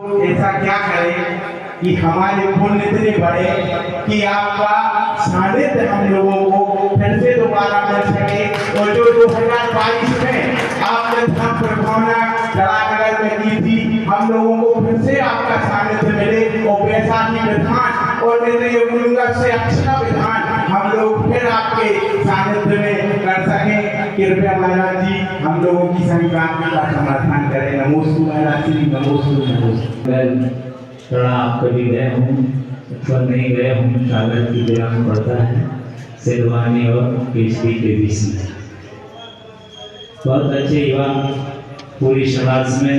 ऐसा क्या करें कि हमारे पुण्य इतने बड़े कि आपका सानिध्य हम लोगों को फिर से दोबारा मिल सके। और जो 2022 में आपने धर्म प्रभावना जलानगर में की थी, हम लोगों को फिर से आपका सानिध्य मिले और वैसा ही विधान और निर्णय गुरुंगा से अच्छा विधान हम लोग फिर आपके सानिध्य में कर सकें। कृपया महाराज जी हम लोगों की संक्रांति का समाधान करें। नमोस्तु महाराज जी, नमोस्तु नमोस्तु। आप कभी गए हूँ अथवा नहीं गए हूँ, सागर की जगह में पड़ता है, शेरवानी और केसरी के बीच में। बहुत अच्छे युवा पूरी समाज में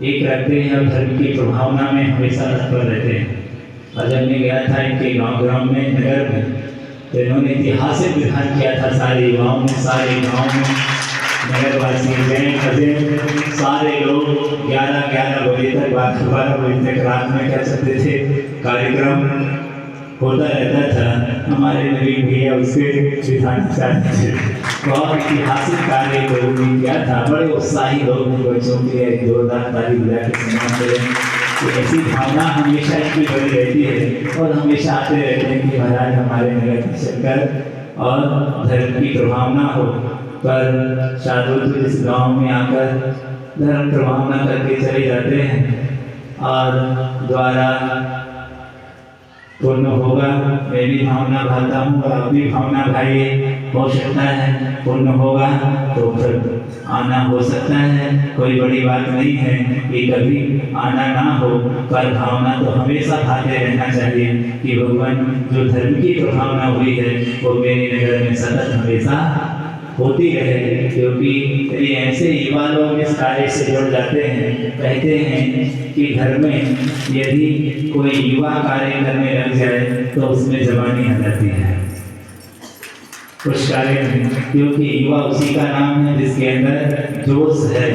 एक रखते हैं और धर्म की प्रभावना में हमेशा तत्पर रहते हैं। और जब मैं गया था इनके गांव में, नगर में, तो इन्होंने ऐतिहासिक विधान किया था सारे युवाओं में, सारे गाँव में, नगरवासी बहन सारे लोग 11 बजे तक, 12 बजे तक रात में क्या करते थे, कार्यक्रम होता रहता था। हमारे नवीन भैया उसके विधान चाहते थे। बहुत ऐतिहासिक कार्य लोगों ने किया था। बड़े उत्साही लोग बच्चों के जोरदार ताली बजा के सम्मान करें। तो ऐसी भावना हमेशा इनकी बनी रहती है और हमेशा आते रहते हैं कि महाराज हमारे नगर में चलकर और धर्म की प्रभावना हो। पर शादुल इस गांव में आकर धर्म प्रभावना करके चले जाते हैं और द्वारा पूर्ण होगा। मैं भी भावना भाता हूँ और अपनी भावना भाई हो सकता है, पूर्ण होगा तो फिर आना हो सकता है। कोई बड़ी बात नहीं है कि कभी आना ना हो, पर भावना तो हमेशा भाते रहना चाहिए कि भगवान जो धर्म की प्रभावना हुई है वो मेरे नगर में सतत हमेशा होती रहे। क्योंकि ऐसे युवा लोग इस कार्य से जुड़ जाते हैं। कहते हैं कि घर में यदि कोई युवा कार्य करने लग जाए तो उसमें जवानी आ जाती है उस कार्य में, क्योंकि युवा उसी का नाम है जिसके अंदर जोश है।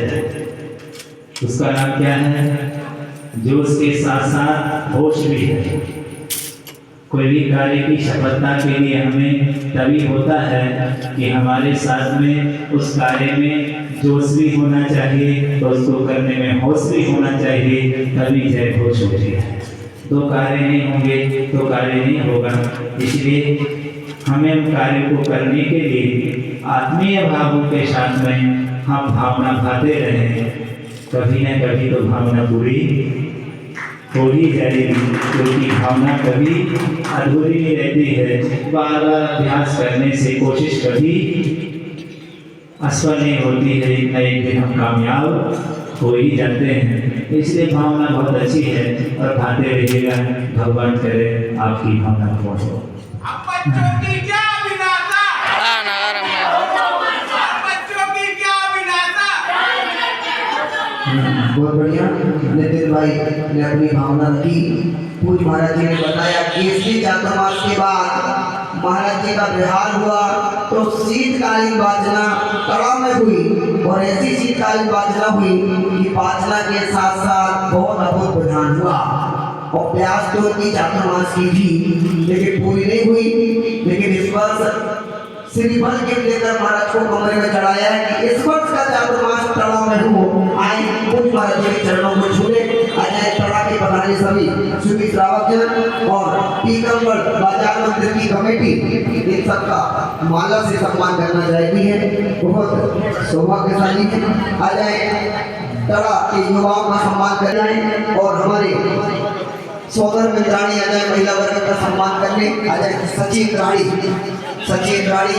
उसका नाम क्या है? जोश के साथ साथ होश भी है। कोई भी कार्य की सफलता के लिए हमें तभी होता है कि हमारे साथ में उस कार्य में जोश भी होना चाहिए तो उसको करने में होश भी होना चाहिए, तभी जय घोष होती है। दो कार्य नहीं होंगे तो कार्य नहीं होगा। इसलिए हमें कार्य को करने के लिए आत्मीय भावों के साथ में हम भावना भाते रहें। कभी न कभी तो भावना पूरी हो ही जाएगी, क्योंकि भावना कभी अधूरी नहीं रहती है। बार बार अभ्यास करने से कोशिश कभी असफल नहीं होती है। एक दिन हम कामयाब हो ही जाते हैं। इसलिए भावना बहुत अच्छी है और भाते रहिएगा। भगवान करे आपकी भावना पूर्ण हो। बहुत बढ़िया नितिन भाई ने अपनी भावना की। पूज महाराज जी ने बताया कि केसरी चातुर्मास के बाद महाराज जी का विहार हुआ तो शीतकालीन वाचना तड़ाव में हुई और ऐसी शीतकालीन वाचना हुई कि वाचना के साथ साथ बहुत अद्भुत विधान हुआ। और प्यास तो उनकी चातुर्मास की थी लेकिन पूरी नहीं हुई। लेकिन इस वर्ष श्रीफल के लेकर महाराज को कमरे में चढ़ाया है कि इस वर्ष का चातुर्मास तड़ाव में हो। आए पूज महाराज जी के चरणों को छूले। आजाए तड़ा के पधारे सभी सुबी श्रावक और टीकमगढ़ बाजार मंदिर की कमेटी, इन सबका माला से सम्मान करना चाहिए है। बहुत सौभाग्यशाली है। आजाए तड़ा के युवाओं का सम्मान करना और हमारे सोदर मित्राणी आजाए महिला वर्ग का सम्मान करने। आजाए सचिन राड़ी